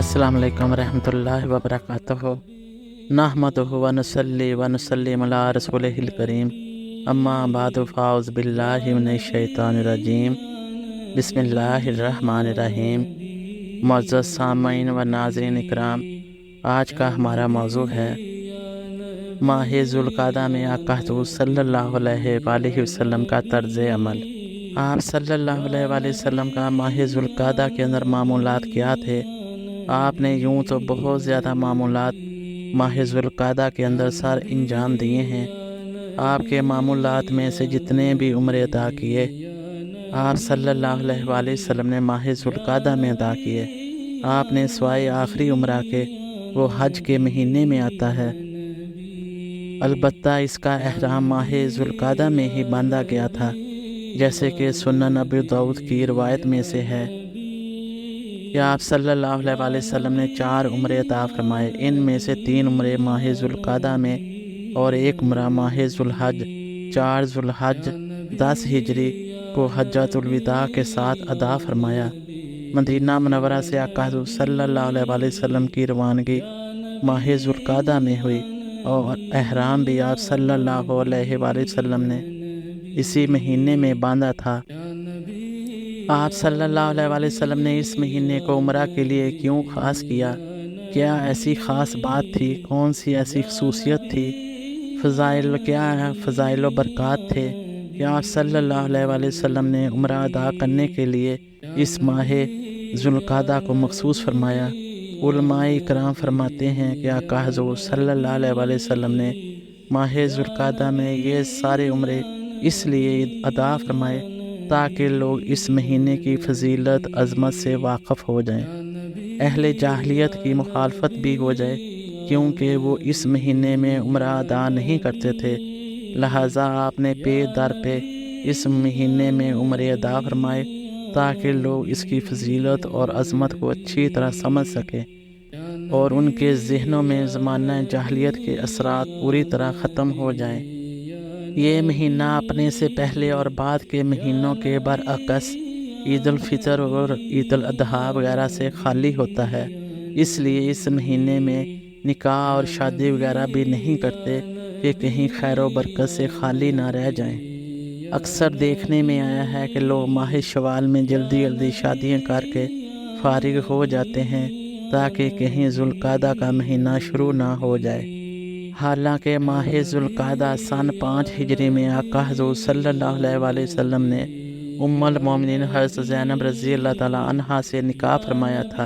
अस्सलाम वालेकुम रहमतुल्लाहि व बरकातुहू। नहमदुहु व नुसल्ली व नुसल्लिमु अला रसूलिहिल करीम। अम्मा बादु फ़ाउज़ बिल्लाहि मिनश शैतानिर रजीम। बिस्मिल्लाहिर रहमानिर रहीम। मुअज़्ज़ज़ सामीन व नाज़रीन इकराम, आज का हमारा मौजू है माह ज़ुल्क़ादा में आका हुज़ूर सल्लल्लाहु अलैहि वसल्लम का तर्ज़ अमल। आप सल्लल्लाहु अलैहि वसल्लम का माह ज़ुल्क़ादा के अंदर मामूलात क्या थे? आपने यूँ तो बहुत ज़्यादा मामूलात माह ज़ुल्क़ादा के अंदर सर अंजाम दिए हैं। आपके मामूलात में से जितने भी उम्रे अदा किए, आप सल्लल्लाहु अलैहि वसल्लम ने माह ज़ुल्क़ादा में अदा किए। आपने सिवाय आखिरी उम्रा के वो हज के महीने में आता है। अलबत्ता इसका एहराम माह ज़ुल्क़ादा में ही बांधा गया था, जैसे कि सुनन अबू दाऊद की रवायत में से है कि आप सल्लल्लाहु अलैहि वसल्लम ने 4 उम्रे अता फरमाए। इनमें से 3 उम्रे माह ज़ुल्क़ादा में और 1 उम्रा माह ज़ुल्हज 4 ज़ुल्हज 10 हिजरी को हज्जतुल विदा के साथ अदा फरमाया। मदीना मुनव्वरा से आका हुज़ूर सल्लल्लाहु अलैहि वसल्लम की रवानगी माह ज़ुल्क़ादा में हुई और एहराम भी आप सल्लल्लाहु अलैहि वसल्लम ने इसी महीने में बांधा था। आप सल्लल्लाहु अलैहि वसल्लम ने इस महीने को उम्रा के लिए क्यों ख़ास किया? क्या ऐसी ख़ास बात थी? कौन सी ऐसी खसूसियत थी? फ़ज़ाइल क्या है? फ़ज़ाइल व बरक़ात थे कि आप सल्लल्लाहु अलैहि वसल्लम ने उम्रा अदा करने के लिए इस माह ज़ुल्क़ादा को मख़सूस फरमाया। उलमाए इकराम फरमाते हैं कि आका हुज़ूर सल्लल्लाहु अलैहि वसल्लम ने माह ज़ुल्क़ादा में ये सारे उम्रे इसलिए अदा फरमाए ताकि लोग इस महीने की फजीलत अज़मत से वाक़फ़ हो जाएं। अहले जाहिलियत की मुखालफत भी हो जाए, क्योंकि वो इस महीने में उम्रा अदा नहीं करते थे। लिहाजा आपने पे दर पे इस महीने में उम्रे अदा फरमाए ताकि लोग इसकी फजीलत और अज़मत को अच्छी तरह समझ सकें और उनके ज़हनों में ज़माना जाहिलियत के असरात पूरी तरह ख़त्म हो जाएं। ये महीना अपने से पहले और बाद के महीनों के बरअक्स ईद उल फितर और ईद उल अदहा वगैरह से खाली होता है। इसलिए इस महीने में निकाह और शादी वगैरह भी नहीं करते कि कहीं खैर व बरकत से खाली ना रह जाएं। अक्सर देखने में आया है कि लोग माह शवाल में जल्दी जल्दी शादियां करके फारिग हो जाते हैं ताकि कहीं ज़ुल्क़ादा का महीना शुरू ना हो जाए। हालांकि माह ज़ुल्क़ादा सन 5 हिजरी में आका हुज़ूर सल्लल्लाहु अलैहि वसल्लम ने उम्मुल मोमिनीन हज़रत ज़ैनब रज़ी अल्लाह ताला अन्हा से निकाह फरमाया था।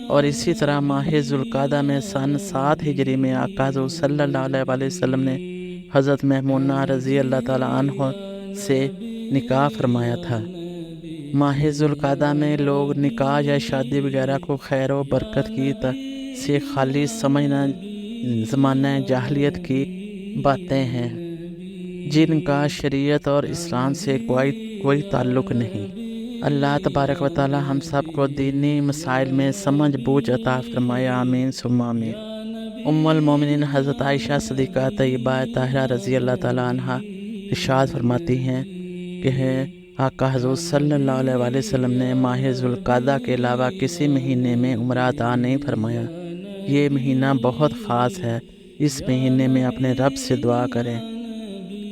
और इसी तरह माह ज़ुल्क़ादा में सन 7 हिजरी में आका हुज़ूर सल्लल्लाहु अलैहि वसल्लम ने हज़रत महमूना रज़ी अल्लाह ताला अन्हा से निकाह फरमाया था। माह ज़ुल्क़ादा में लोग निकाह या शादी वगैरह को खैर व बरकत की से खाली समझना ज़माना जाहिलियत की बातें हैं, जिनका शरीयत और इस्लाम से कोई ताल्लुक़ नहीं। अल्लाह तबारक व तआला हम सब को दीनी मसाइल में समझ बूझ अता फरमाए। आमीन सुम्मा आमीन। उम्मुल मोमिनीन हज़रत आयशा सिद्दीक़ा तय्यबा ताहिरा रज़ी अल्लाह ताला अन्हा इरशाद फरमाती हैं कि आका हुज़ूर सल्लल्लाहु अलैहि वसल्लम ने माह ज़ुल्क़ादा के अलावा किसी महीने में उम्रा अदा नहीं फरमाया। ये महीना बहुत ख़ास है। इस महीने में अपने रब से दुआ करें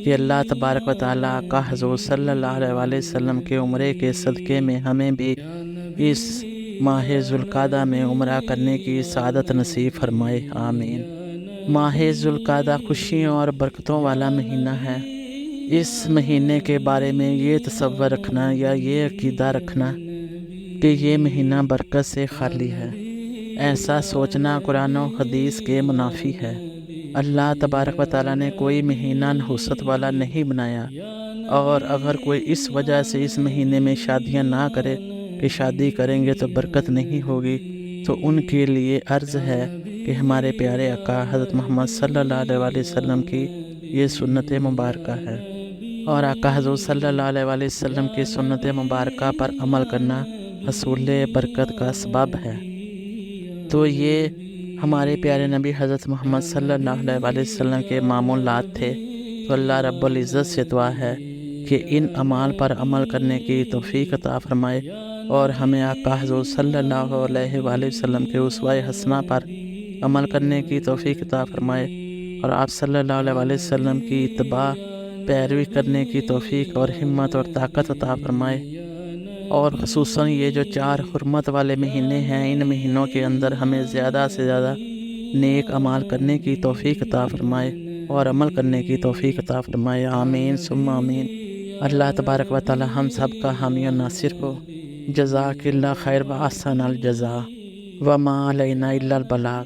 कि अल्लाह तबारक व तआला आका हुज़ूर सल्लल्लाहु अलैहि वसल्लम के उम्रे के सदक़े में हमें भी इस माह ज़ुल्क़ादा में उम्रा करने की सआदत नसीब फरमाए। आमीन। माह ज़ुल्क़ादा खुशियों और बरकतों वाला महीना है। इस महीने के बारे में ये तसव्वुर रखना या ये अक़ीदा रखना कि ये महीना बरकत से खाली है, ऐसा सोचना कुरान और हदीस के मुनाफी है। अल्लाह तबारक व तआला ने कोई महीना नहुसत वाला नहीं बनाया, और अगर कोई इस वजह से इस महीने में शादियां ना करे कि शादी करेंगे तो बरकत नहीं होगी, तो उनके लिए अर्ज़ है कि हमारे प्यारे आका हज़रत मोहम्मद सल्लल्लाहु अलैहि वसल्लम की ये सुन्नत मुबारक है, और आका हज़रत सल्लल्लाहु अलैहि वसल्लम की सुन्नत मुबारक पर अमल करना हसूल बरकत का सबब है। तो ये हमारे प्यारे नबी हज़रत मोहम्मद सल्लल्लाहु अलैहि वसल्लम के मामूलात थे। तो अल्लाह रब्बुल इज़्ज़त से दुआ है कि इन अमाल पर अमल करने की तौफ़ीक अता फ़रमाए اور ہمیں آقا حضور صلی اللہ علیہ وآلہ وسلم کے اسوہ حسنہ پر عمل کرنے کی توفیق عطا فرمائے، اور آپ صلی اللہ علیہ وآلہ وسلم کی اتباع پیروی کرنے کی توفیق اور ہمت اور طاقت عطا فرمائے، اور خصوصاً یہ جو 4 حرمت والے مہینے ہیں، ان مہینوں کے اندر ہمیں زیادہ سے زیادہ نیک اعمال کرنے کی توفیق عطا فرمائے اور عمل کرنے کی توفیق عطا فرمائے، آمین ثم آمین۔ اللہ تبارک و تعالی ہم سب کا حامی و ناصر ہو۔ جزاک اللہ خیر و احسن الجزاء وما علینا الا البلاغ۔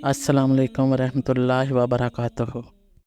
السلام علیکم ورحمۃ اللہ وبرکاتہ۔